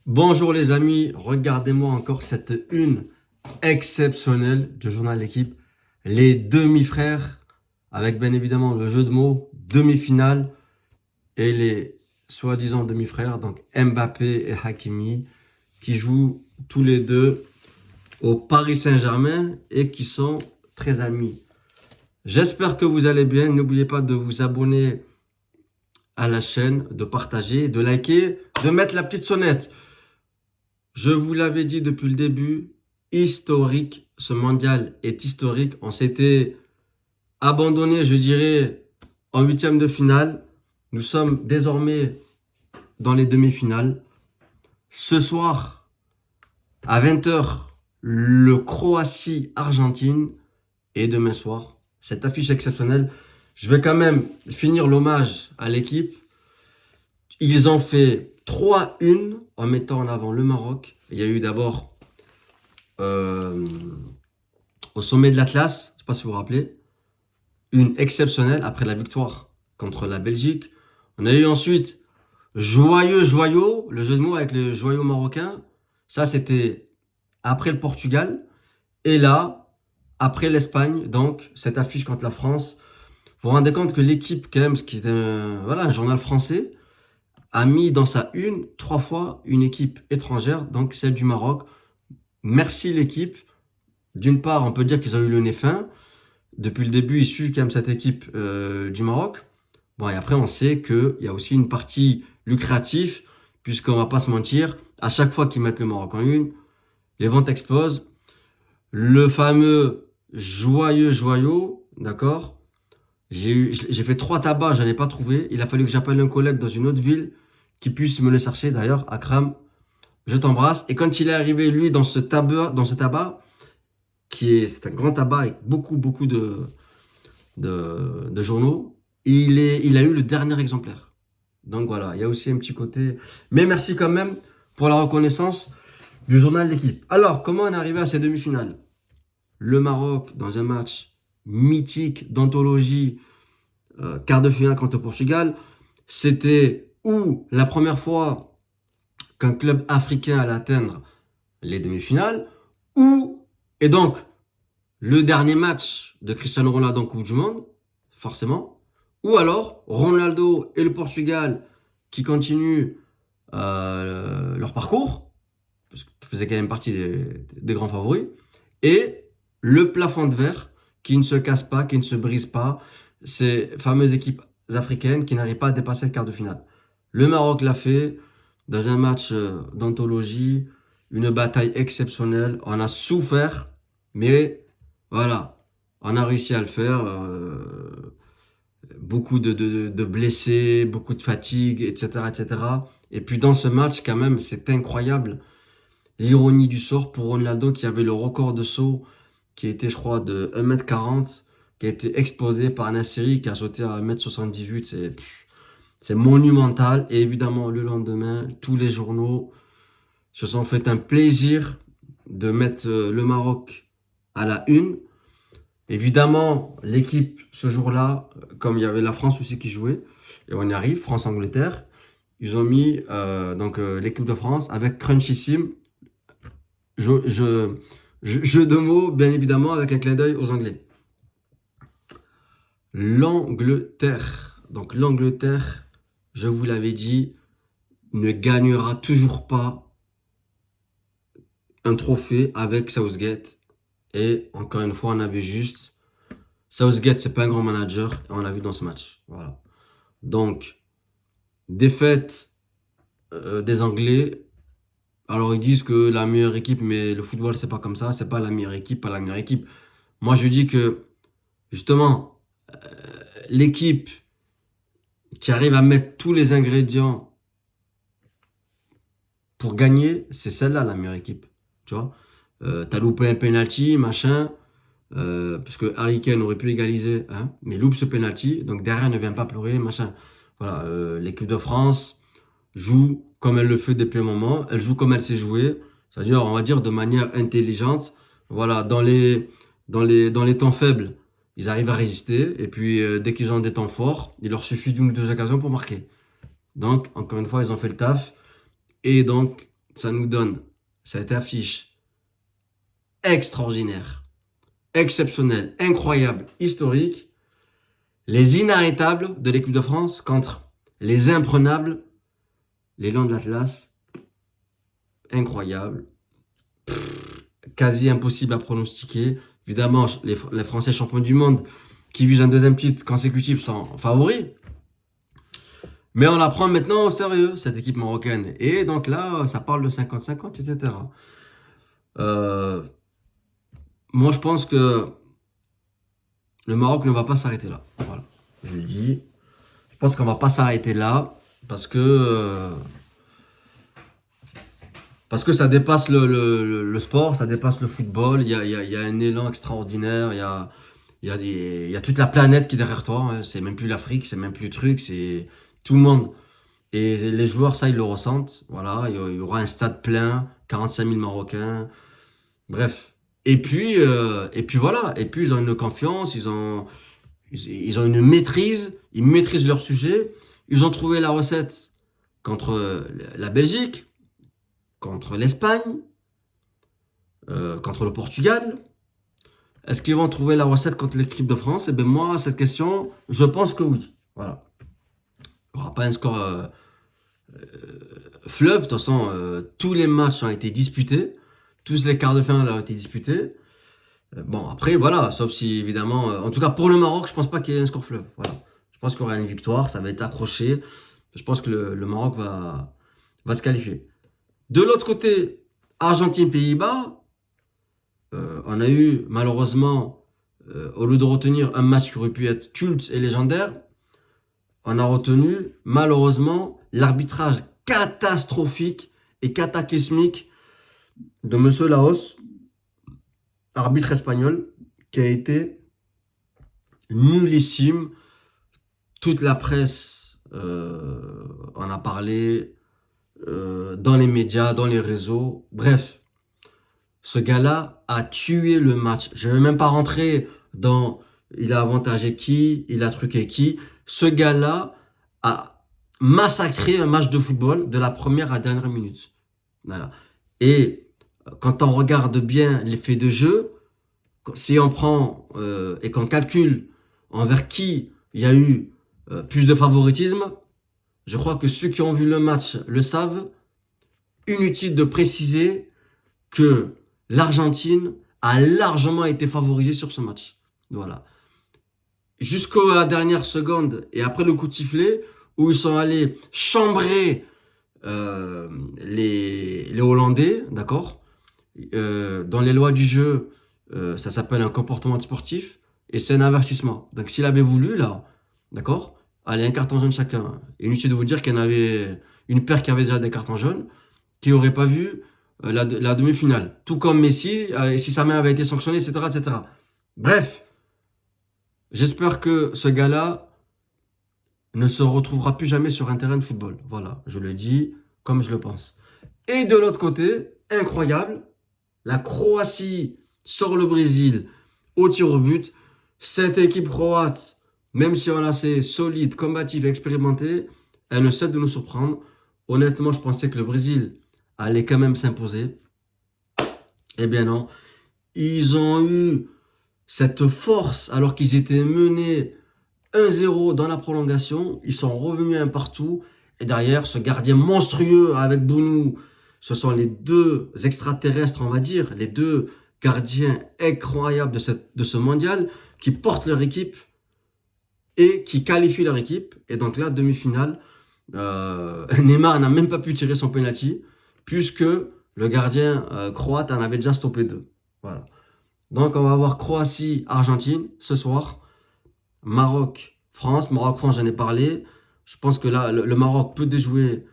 Bonjour les amis, regardez-moi encore cette une exceptionnelle du journal L'équipe. Les demi-frères, avec bien évidemment le jeu de mots, demi-finale, et les soi-disant demi-frères, donc Mbappé et Hakimi, qui jouent tous les deux au Paris Saint-Germain et qui sont très amis. J'espère que vous allez bien, n'oubliez pas de vous abonner à la chaîne, de partager, de liker, de mettre la petite sonnette. Je vous l'avais dit depuis le début, historique, ce mondial est historique. On s'était abandonné, je dirais, en huitième de finale. Nous sommes désormais dans les demi-finales. Ce soir, à 20h, le Croatie-Argentine. Et demain soir, cette affiche exceptionnelle. Je vais quand même finir l'hommage à l'équipe. Ils ont fait 3-1 en mettant en avant le Maroc. Il y a eu d'abord au sommet de l'Atlas, je ne sais pas si vous vous rappelez, une exceptionnelle après la victoire contre la Belgique. On a eu ensuite joyau, le jeu de mots avec le joyau marocain. Ça, c'était après le Portugal. Et là, après l'Espagne, donc cette affiche contre la France. Vous vous rendez compte que l'équipe, quand même, ce qui est un journal français, a mis dans sa une, 3 fois, une équipe étrangère, donc celle du Maroc. Merci l'équipe. D'une part, on peut dire qu'ils ont eu le nez fin. Depuis le début, ils suivent quand même cette équipe du Maroc. Bon, et après, on sait qu'il y a aussi une partie lucrative, puisqu'on va pas se mentir, à chaque fois qu'ils mettent le Maroc en une, les ventes explosent. Le fameux joyau, d'accord? J'ai fait 3 tabacs, je n'en ai pas trouvé. Il a fallu que j'appelle un collègue dans une autre ville qui puisse me le chercher. D'ailleurs, Akram, je t'embrasse. Et quand il est arrivé, lui, dans ce tabac, c'est un grand tabac avec beaucoup de journaux, il a eu le dernier exemplaire. Donc voilà, il y a aussi un petit côté. Mais merci quand même pour la reconnaissance du journal L'équipe. Alors, comment on est arrivé à ces demi-finales? Le Maroc, dans un match mythique d'anthologie, quart de finale contre le Portugal, c'était ou la première fois qu'un club africain allait atteindre les demi-finales, et donc, le dernier match de Cristiano Ronaldo en Coupe du Monde, forcément, ou alors Ronaldo et le Portugal qui continuent leur parcours, parce qu'ils faisaient quand même partie des grands favoris, et le plafond de verre qui ne se casse pas, qui ne se brise pas, ces fameuses équipes africaines qui n'arrivent pas à dépasser le quart de finale. Le Maroc l'a fait dans un match d'anthologie, une bataille exceptionnelle. On a souffert, mais voilà, on a réussi à le faire. Beaucoup de blessés, beaucoup de fatigue, etc., etc. Et puis dans ce match, quand même, c'est incroyable. L'ironie du sort pour Ronaldo qui avait le record de saut qui était, je crois, de 1m40, qui a été explosé par Nassiri qui a sauté à 1m78. C'est monumental. Et évidemment, le lendemain, tous les journaux se sont fait un plaisir de mettre le Maroc à la une. Évidemment, l'équipe, ce jour-là, comme il y avait la France aussi qui jouait, et on y arrive, France-Angleterre, ils ont mis l'équipe de France avec Crunchissime, jeu de mots, bien évidemment, avec un clin d'œil aux Anglais. L'Angleterre, donc l'Angleterre, je vous l'avais dit, ne gagnera toujours pas un trophée avec Southgate. Et encore une fois, on avait juste Southgate, c'est pas un grand manager, et on l'a vu dans ce match. Voilà. Donc, défaite des Anglais. Alors, ils disent que la meilleure équipe, mais le football, c'est pas comme ça. C'est pas la meilleure équipe, pas la meilleure équipe. Moi, je dis que, justement, l'équipe qui arrive à mettre tous les ingrédients pour gagner, c'est celle-là, la meilleure équipe. Tu vois, t'as loupé un penalty, machin. Parce que Harry Kane aurait pu égaliser, hein, mais loupe ce penalty, donc derrière ne vient pas pleurer, machin. Voilà, l'équipe de France joue comme elle le fait depuis un moment, elle joue comme elle sait jouer, c'est-à-dire, on va dire, de manière intelligente. Voilà, dans les temps faibles, ils arrivent à résister, et puis dès qu'ils ont des temps forts, il leur suffit d'une ou deux occasions pour marquer. Donc, encore une fois, ils ont fait le taf, et donc, ça nous donne cette affiche extraordinaire, exceptionnelle, incroyable, historique. Les inarrêtables de l'équipe de France contre les imprenables, les Lions de l'Atlas. Incroyable. Quasi impossible à pronostiquer. Évidemment, les Français champions du monde qui visent un deuxième titre consécutif sont favoris. Mais on la prend maintenant au sérieux, cette équipe marocaine. Et donc là, ça parle de 50-50, etc. Moi, je pense que le Maroc ne va pas s'arrêter là. Voilà, je le dis. Je pense qu'on ne va pas s'arrêter là parce que ça dépasse le sport, ça dépasse le football. Il y a un élan extraordinaire. Il y a toute la planète qui est derrière toi. Hein. C'est même plus l'Afrique, c'est même plus le truc, c'est tout le monde. Et les joueurs, ça, ils le ressentent. Voilà, il y aura un stade plein, 45 000 Marocains. Bref. Et puis voilà. Et puis, ils ont une confiance, ils ont une maîtrise, ils maîtrisent leur sujet. Ils ont trouvé la recette contre la Belgique, contre l'Espagne, contre le Portugal. Est-ce qu'ils vont trouver la recette contre l'équipe de France? Eh bien, moi, cette question, je pense que oui. Voilà. Il n'y aura pas un score fleuve. De toute façon, tous les matchs ont été disputés. Tous les quarts de finale ont été disputés. Bon, après, voilà. Sauf si, évidemment... en tout cas, pour le Maroc, je pense pas qu'il y ait un score fleuve. Voilà. Je pense qu'il y aura une victoire. Ça va être accroché. Je pense que le Maroc va se qualifier. De l'autre côté, Argentine-Pays-Bas, on a eu malheureusement, au lieu de retenir un match qui aurait pu être culte et légendaire, on a retenu malheureusement l'arbitrage catastrophique et cataclysmique de M. Laos, arbitre espagnol, qui a été nullissime. Toute la presse en a parlé, dans les médias, dans les réseaux, bref. Ce gars-là a tué le match. Je ne vais même pas rentrer dans il a avantagé qui, il a truqué qui. Ce gars-là a massacré un match de football de la première à la dernière minute. Voilà. Et quand on regarde bien les faits de jeu, si on prend et qu'on calcule envers qui il y a eu plus de favoritisme, je crois que ceux qui ont vu le match le savent. Inutile de préciser que l'Argentine a largement été favorisée sur ce match. Voilà. Jusqu'à la dernière seconde et après le coup de sifflet, où ils sont allés chambrer les Hollandais, d'accord, dans les lois du jeu, ça s'appelle un comportement sportif et c'est un avertissement. Donc s'il avait voulu, là, d'accord, allez, un carton jaune chacun. Inutile de vous dire qu'il y en avait une paire qui avait déjà des cartons jaunes, qui n'aurait pas vu la demi-finale. Tout comme Messi, si sa main avait été sanctionnée, etc., etc. Bref, j'espère que ce gars-là ne se retrouvera plus jamais sur un terrain de football. Voilà, je le dis comme je le pense. Et de l'autre côté, incroyable, la Croatie sort le Brésil au tir au but. Cette équipe croate, même si on est assez solide, combative, expérimentée, elle ne cesse de nous surprendre. Honnêtement, je pensais que le Brésil allait quand même s'imposer. Eh bien non. Ils ont eu cette force alors qu'ils étaient menés 1-0 dans la prolongation. Ils sont revenus un partout. Et derrière, ce gardien monstrueux avec Bounou, ce sont les deux extraterrestres, on va dire, les deux gardiens incroyables de ce mondial qui portent leur équipe et qui qualifient leur équipe. Et donc là, demi-finale, Neymar n'a même pas pu tirer son penalty puisque le gardien croate en avait déjà stoppé deux. Voilà. Donc on va voir Croatie-Argentine ce soir. Maroc-France. Maroc-France, j'en ai parlé. Je pense que là, le Maroc peut déjouer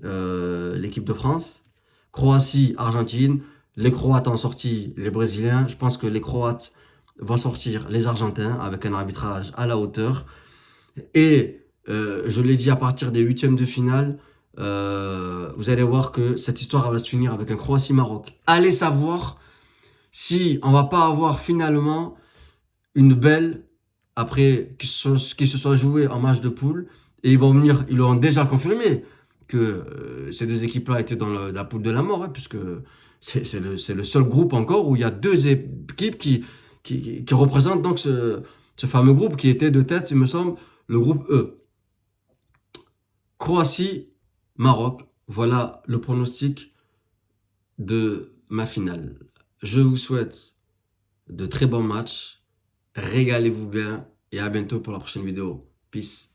l'équipe de France. Croatie-Argentine. Les Croates ont sorti les Brésiliens. Je pense que les Croates vont sortir les Argentins avec un arbitrage à la hauteur. Et je l'ai dit, à partir des huitièmes de finale, vous allez voir que cette histoire va se finir avec un Croatie-Maroc. Allez savoir si on va pas avoir finalement une belle, après qui se soit joué en match de poule, et ils l'ont déjà confirmé, que ces deux équipes-là étaient dans la poule de la mort, hein, puisque c'est le seul groupe encore où il y a deux équipes qui représentent donc ce fameux groupe qui était de tête, il me semble, le groupe E. Croatie, Maroc, voilà le pronostic de ma finale. Je vous souhaite de très bons matchs, régalez-vous bien et à bientôt pour la prochaine vidéo. Peace.